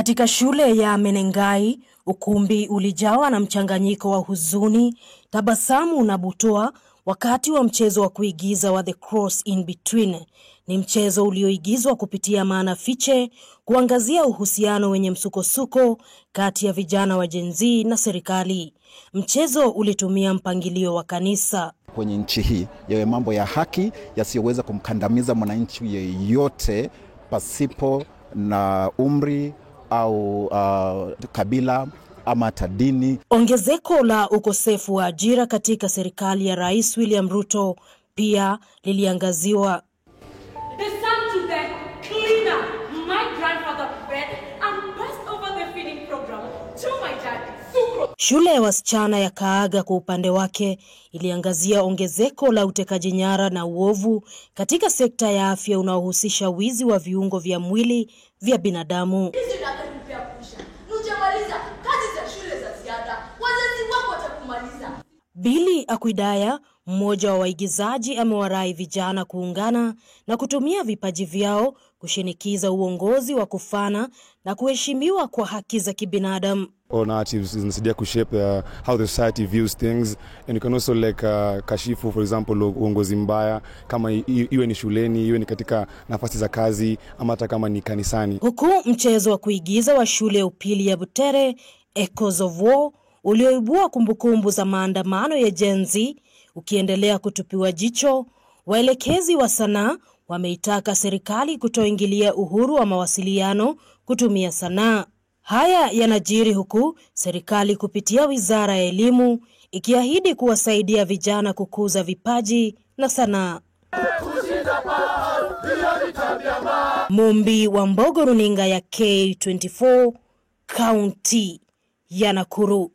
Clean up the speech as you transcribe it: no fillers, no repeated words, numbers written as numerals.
Katika shule ya Menengai, ukumbi ulijawa na mchanganyiko wa huzuni, tabasamu na butwaa wakati wa mchezo wa kuigiza wa The Cross in Between. Ni mchezo ulioigizwa kupitia maana fiche, kuangazia uhusiano wenye msukosuko kati ya vijana wa Gen Z na serikali. Mchezo ulitumia mpangilio wa kanisa. Kwenye nchi hii yawe mambo ya haki yasiyoweza kumkandamiza mwananchi yeyote pasipo na umri au kabila ama tadini. Ongezeko la ukosefu wa ajira katika serikali ya Rais William Ruto pia liliangaziwa. Shule ya wasichana ya Kaaga kwa upande wake iliangazia ongezeko la utekaji nyara na uovu katika sekta ya afya unaohusisha wizi wa viungo vya mwili vya binadamu. Billy Akwidaya, mmoja wa waigizaji, amewarai vijana kuungana na kutumia vipaji vyao kushinikiza uongozi wa kufana na kuheshimiwa kwa haki za kibinadamu. All narratives zinasaidia kushape how the society views things, and you can also kashifu, for example, uongozi mbaya kama iwe ni shuleni, iwe ni katika nafasi za kazi ama hata kama ni kanisani. Huku mchezo wa kuigiza wa shule ya upili ya Butere, Echoes of War, ulioibua kumbukumbu za maandamano ya Gen Z ukiendelea kutupiwa jicho, waelekezi wa sanaa wameitaka serikali kutoingilia uhuru wa mawasiliano kutumia sanaa. Haya yanajiri huku serikali kupitia Wizara ya Elimu ikiahidi kuwasaidia vijana kukuza vipaji na sanaa. Mumbi wa Mbogo, runinga ya K24, kaunti ya Nakuru.